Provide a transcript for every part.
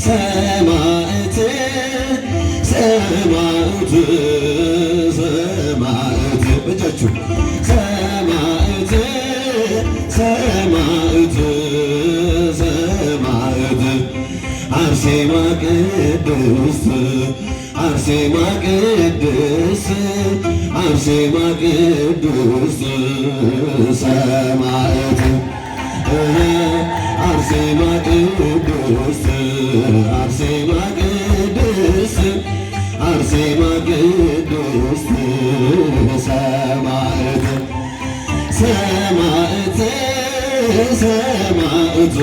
ሰማዕት ሰማዕት ሰማዕት እጃችሁ ሰማዕት ሰማዕት ሰማዕት አርሴማ ቅድስት አርሴማ ቅድስት አርሴማ ቅድስት ሰማዕት አርሴማ ቅድስት አርሴማ ቅድስት አርሴማ ቅድስት ሰማዕት ሰማዕት ሰማዕት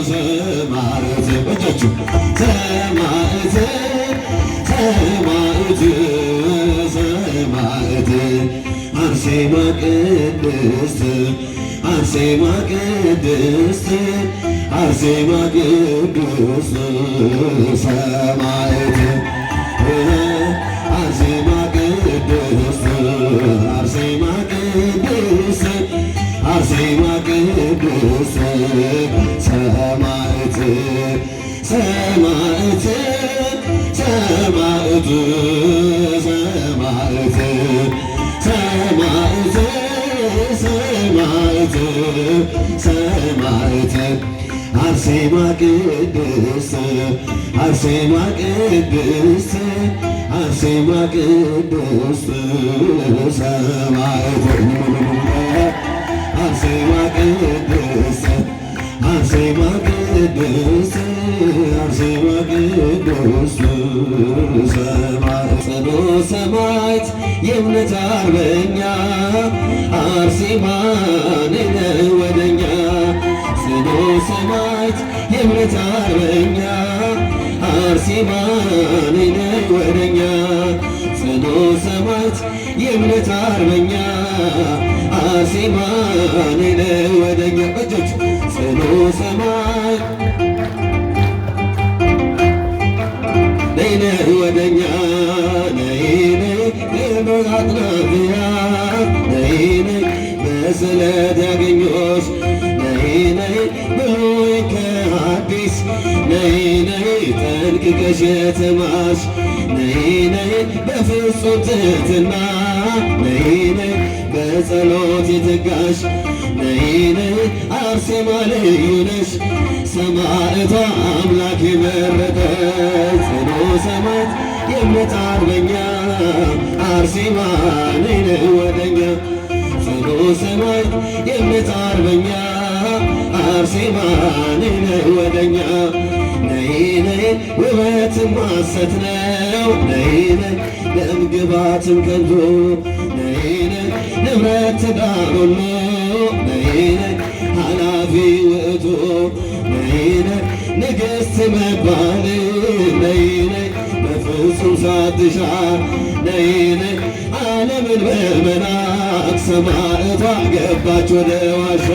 ሰማዕት እጃችሁ ሰማዕት ሰማዕት ሰማዕት አርሴማ ቅድስት አርሴማ ቅድስት አርሴማ ቅድስት ሰማዕት አርሴማ ቅድስት አርሴማ ቅድስት አርሴማ ቅድስት ሰማዕት ሰማዕት ሰማዕት ሰማዕት ሰማዕት ሰማዕት ሰማዕት አርሴማ ቅድስት አርሴማ ቅድስት አርሴማ ቅድስት ሰማዕት አርሴማ ቅድስት አርሴማ ቅድስት አርሴማ ቅድስት ሰማዕት ጸሎተ ሰማዕት የእምነት አርበኛ አርሴማ ነይ ወደኛ ጸሎተ ሰማዕት የእምነት አርበኛ አርሴማ ነይ ወደኛ ጸሎተ ሰማዕት የእምነት አርበኛ አርሴማ ነይ ወደኛ እጆች ጸሎተ ሰማዕት ነይ ወደኛ ነይ በአጥናፍያ ነይ በስለት ያገኘሽ ነይ ብሉይ ከአዲስ ነይ ጠንቅቀሽ የተማርሽ ነይ በፍጹም ትሕትና ነይ በጸሎት የተጋሽ ነይ አርሴማ ልዩ ነሽ ሰማዕቷ አምላክ የመረጠች ጸሎተ ሰማዕት የእምነት አርበኛ አርሴማ ነይ ወደኛ ጸሎተ ሰማዕት የእምነት አርበኛ አርሴማ ነይ ወደኛ ነይ ውበትም ሐሰት ነው ነይ ደም ግባትም ከንቱ ነይ ንብረት ትዳር ሁሉ ነይ ኃላፊ ውእቱ ነይ ንግሥት መባል ነይ በፍጹም ሳትሻ ነይ ዓለምን በመናቅ ሰማዕቷ ገባች ወደ ዋሻ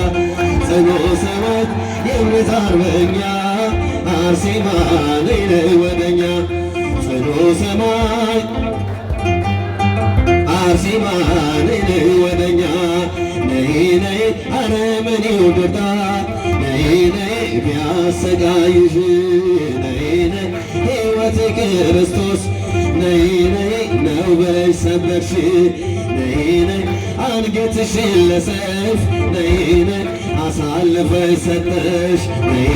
ጸሎተ ሰማዕት የእምነት አርበኛ አርሴማ ነይ ወደኛ ጸሎተ ሰማዕት አርሴማ ነይ ወደኛ ነይ አረመኔው ድርጣት ነይ ቢያሰቃይሽ ነይ ሕይወት ክርስቶስ ነይ ነው በለሽ ሰበርሽ ነይ አንገትሽን ለሰይፍ ነይ አሳልፈሽ ሰጠሽ ነይ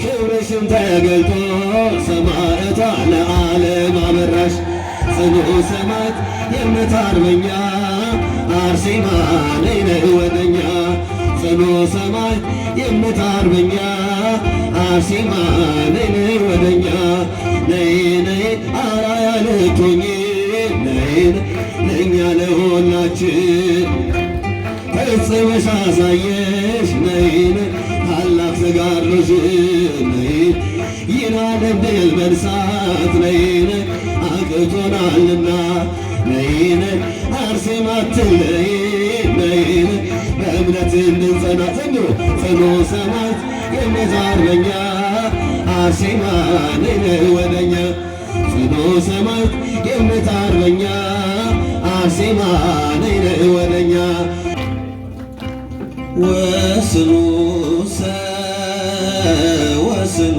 ክብርሽም ተገልጦ ሰማዕቷ ለዓለም አበራሽ ጸሎተ ሰማዕት የእምነት አርበኛ አርሴማ ነይ ወደኛ ጸሎተ ሰማዕት የእምነት አርበኛ አርሴማ ነይ ወደኛ ነይ አርአያ ልትሆኚ ነይ ለእኛ ለሁላችን ፈጽመሽ አሳየሽ ነይ ታላቅ ተጋድሎሽ ነይ ይህን ዓለም ድል መንሳት ነይ አቅቶናልና ነይ አርሴማ አትለይ ነይ በእምነት እንድንጸና ዘንድሮ ጸሎተ ሰማዕት የእምነት አርበኛ አርሴማ ነይ ወደኛ ጸሎተ ሰማዕት የእምነት አርበኛ አርሴማ ነይ ወደኛ ወስኑ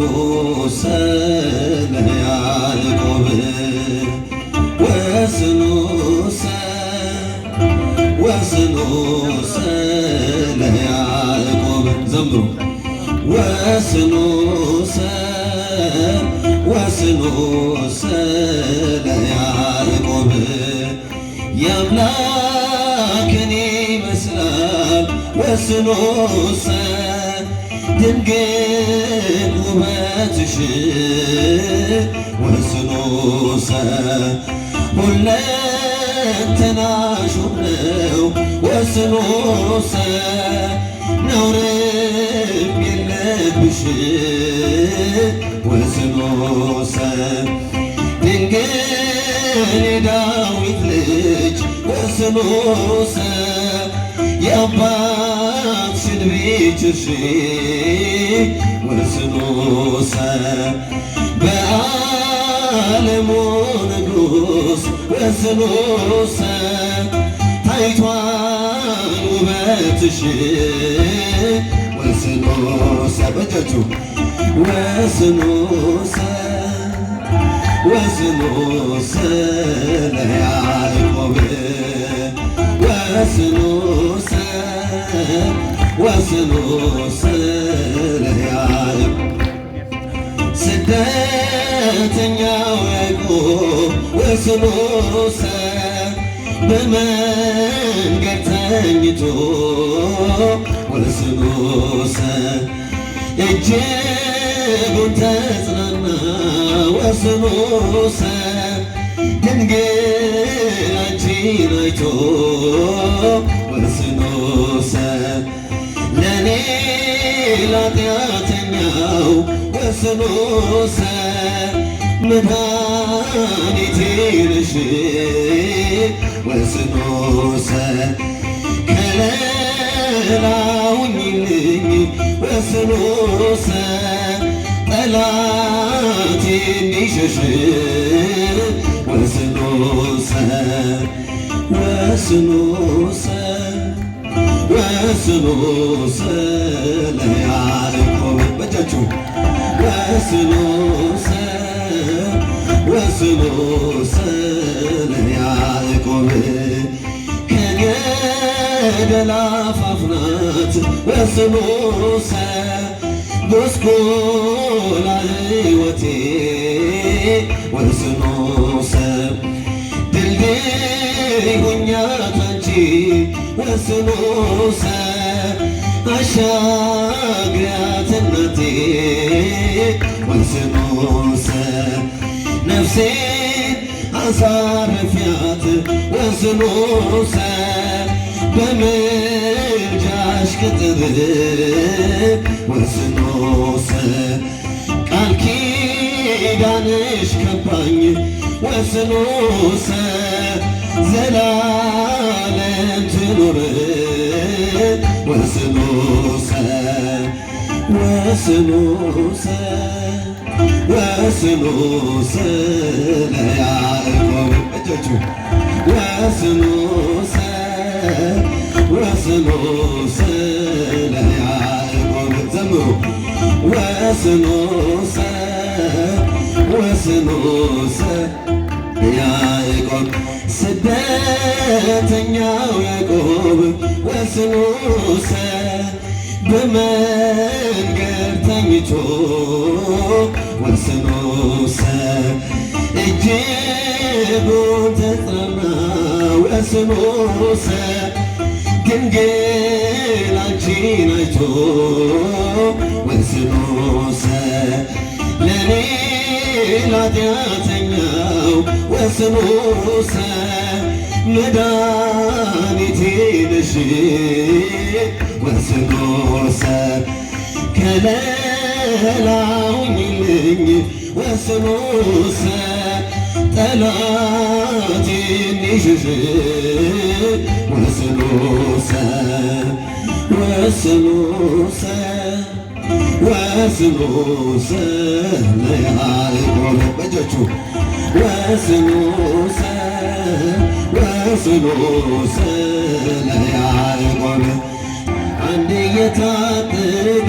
ወስኖሰ ለያዕቆብ ወስኖሰ ወስኖሰ ለያዕቆብ ዘምሩ ወስኖሰ ወስኖሰ ለያዕቆብ የአምላክን ይመስላል ወስኖሰ ድንግል ውበትሽ ወስኖሰ ሁለንተናሽ ውብ ነው ወስኖሰ ነውርም የለብሽ ወስኖሰ ድንግል የዳዊት ልጅ ወስኖሰ የአባትሽን ቤት ችርሽ ወስኖሰ በዓለሙ ንጉሥ ወስኖሰ ታይቷል ውበትሽ ወስኖሰ በእጃችሁ ወስኖሰ ወስኖሰ ለያዕቆብ ወስኖሰ ወስኖሰ ለያዕቆብ ስደተኛው ያዕቆብ ወስኖሰ በመንገድ ተኝቶ ወስኖሰ እጅጉን ተጽናና ወስኖሰ ድንግል አንቺን አይቶ ወስኖሰ ለኔ ኃጢአተኛው ወስኖሰ መድኃኒቴ ነሽ ወስኖሰ ከለላ ሁኚልኝ ወስኖሰ ጠላቴ እንዲሸሽ ወስኖሰ ወስኖሰ ወስኖሰ ለያዕቆብ በእጃችሁ ወስኖሰ ወስኖሰ ለያዕቆብ ከገደል አፋፍ ናት ወስኖሰ ጎስቆላ ሕይወቴ ወስኖሰ ድልድይ ሁኛት አንቺ ወስኖሰ አሻግሪያት እናቴ ወስኖሰ ነፍሴን አሳርፊያት ወስኖሰ በምልጃሽ ቅጥር ወስኖሰ ቃል ኪዳንሽ ገባኝ ወስኖሰ ዘላለም ትኑር ወስኖሰ ወስኖሰ ወስኖሰ ለያዕቆብ እጆቹ ወስኖሰ ወስኖሰ ለያዕቆብ ዘምሩ ወስኖሰ ወስኖሰ ያዕቆብ ስደተኛው ያዕቆብ ወስኖሰ በመንገድ ተኝቶ ወስኖሰ እጅጉን ተጽናና ወስኖሰ ድንግል አንቺን አይቶ ወስኖሰ ለኔ ኃጢአተኛው ወስኖሰ መድኃኒቴ ነሽ ወስኖሰ ከለላ ሁኚልኝ ወስኖሰ ጠላቴ እንዲሸሽ ወስኖሰ ወስኖሰ ወስኖሰ ለያዕቆብ በእጃችሁ ወስኖሰ ወስኖሰ ለያዕቆብ አንዴ እየታጠቀ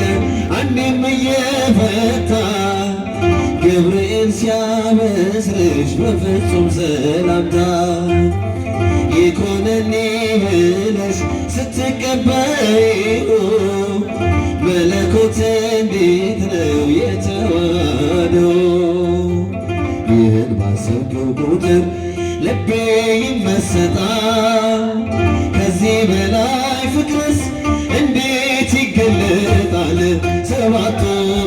አንዴም እየፈታ ሲያበስርሽ በፍጹም ሰላምታ ይኩነኒ ብለሽ ስትቀበይው መለኮት እንዴት ነው የተዋሃደው? ይህን ባሰብኩ ቁጥር ልቤ ይመሰጣል። ከዚህ በላይ ፍቅርስ እንዴት ይገለጣል? ሰባቱ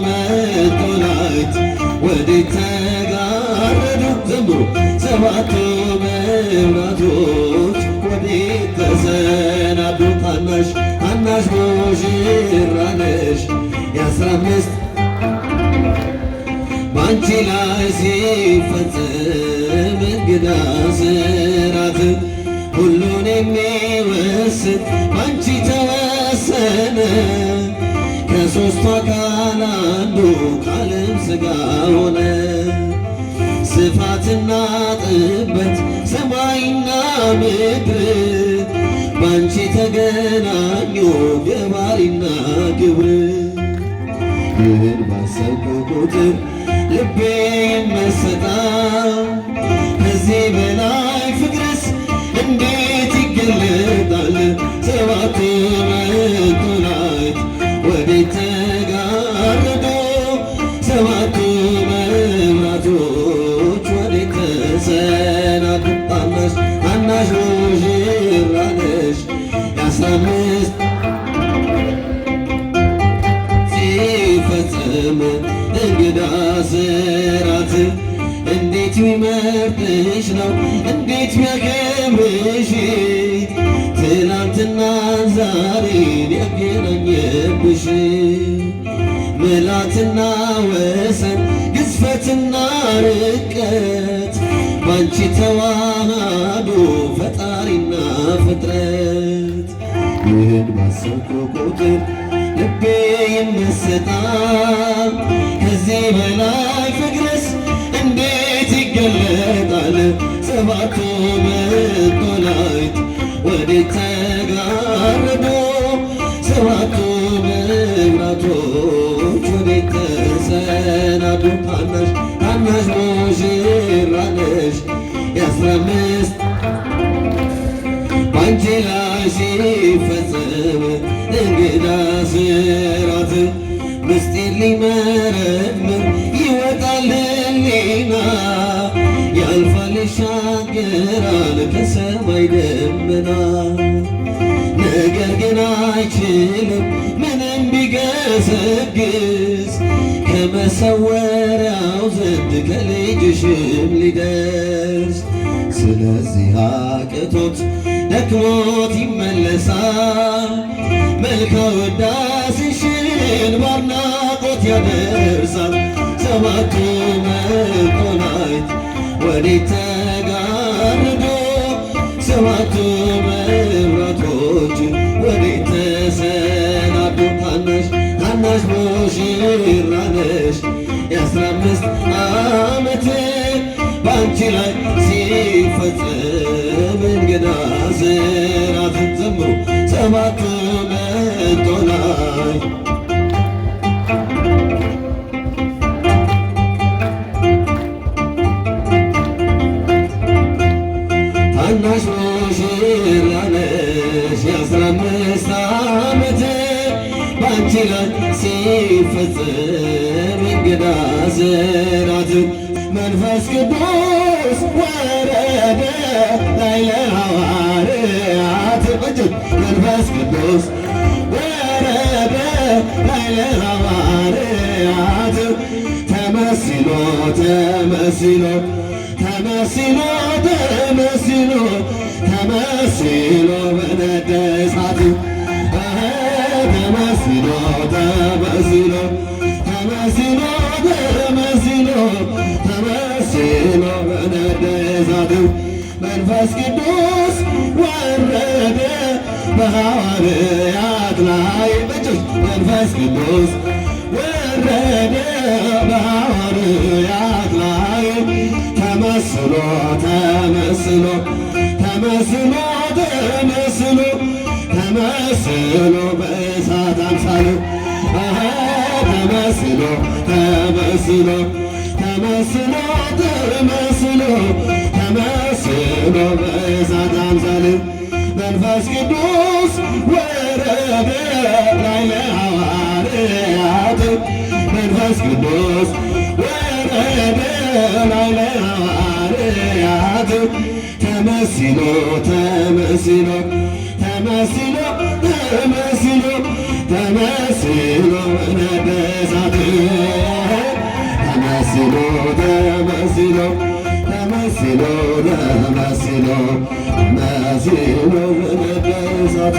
መቶላይት ወዴት ተጋረዱ? ዘምሩ። ሰባቱ መብራቶች ወዴት ተሰናዱ? ታናሽ ታናሽ ሙሽራ ነሽ የ15 ባንቺ ላይ ሲፈጸም እንግዳ ስራት ሁሉን የሚወስን ባንቺ ተወሰነ። ከሦስቱ አካል አንዱ ቃልም ሥጋ ሆነ። ስፋትና ጥበት ሰማይና ምድር ባንቺ ተገናኙ ገባሪና ግብር። ይህን ባሰብኩ ቁጥር ልቤ ይመሰጣል። ከዚህ በላይ ፍቅርስ እንዴት ይገለጣል? ሰባቱ መቶላይት ወዴት ተጋረዱ? ሰባቱ መብራቶች ወዴት ተሰናዱ? ታናሽ ታናሽ ሙሽራ ነሽ የ15 ሲፈጸም እንግዳ ስራት እንዴት ሚመርጥሽ ነው እንዴት ሚያከብርሽ? ትናንትና ዛሬን ያገናኘብሽ ምልዓትና ወሰን ግዝፈትና ርቀት ባንቺ ተዋሃዱ ፈጣሪና ፍጥረት። ይህን ባሰብኩ ቁጥር ልቤ ይመሰጣል። ከዚህ በላይ ፍቅርስ እንዴት ይገለጣል? ሰባቱ መቶላይት ወዴት ተጋረዱ? ሰባቱ መብራቶች ወዴት ተሰናዱ? ታናሽ ታናሽ ሙሽራ ነሽ የ15 ባንቺ ላይ ሲፈጸም እንግዳ ስራት ምስጢር ሊመረምር ይወጣል ሕሊና ያልፋል ይሻገራል ከሰማይ ደመና። ነገር ግን አይችልም ምንም ቢገሰግስ ከመሰወሪያው ዘንድ ከልጅሽም ሊደርስ። ስለዚህ አቅቶት ደክሞት ይመለሳል መልከ ውዳሴሽን ባርናቆት ያደርሳል። ሰባቱ መቶላይት ወዴት ተጋረዱ? ሰባቱ መብራቶች ወዴት ተሰናዱ? ታናሽ ታናሽ ሙሽራ ነሽ የ15 ዓመት ባንቺ ላይ ሲፈጸም እንግዳ ስራት ዘምሩ። ሰባቱ መቶላይት ታናሽ ሙሽራ ነሽ የ15 ዓመት ባንቺ ላይ ሲፈጸም እንግዳ ስራት መንፈስ ቅዱስ ወረደ ላዕለ ሐዋርያት እጅግ መንፈስ ቅዱስ ወረደ ላዕለ ሐዋርያት ተመስሎ ተመስሎ ተመስሎ ተመስሎ ተመስሎ በነደ እሳት ተመስሎ ተመስሎ ተመስሎ ተመስሎ ተመስሎ በነደ እሳት መንፈስ ቅዱስ ወረደ በሐዋርያት ላይ በእጆች መንፈስ ቅዱስ ወረደ በሐዋርያት ላይ ተመስሎ ተመስሎ ተመስሎ ተመስሎ ተመስሎ በእሳት አምሳል ተመስሎ ተመስሎ ተመስሎ ተመስሎ ተመስሎ በእሳት አምሳል መንፈስ ቅዱስ ወረደ ላዕለ ሐዋርያት መንፈስ ቅዱስ ወረደ ላዕለ ሐዋርያት ተመስሎ ተመስሎ ተመስሎ ተመስሎ ተመስሎ በእሳት ተመስሎ ተመስሎ ተመስሎ ተመስሎ ተመስሎ በእሳት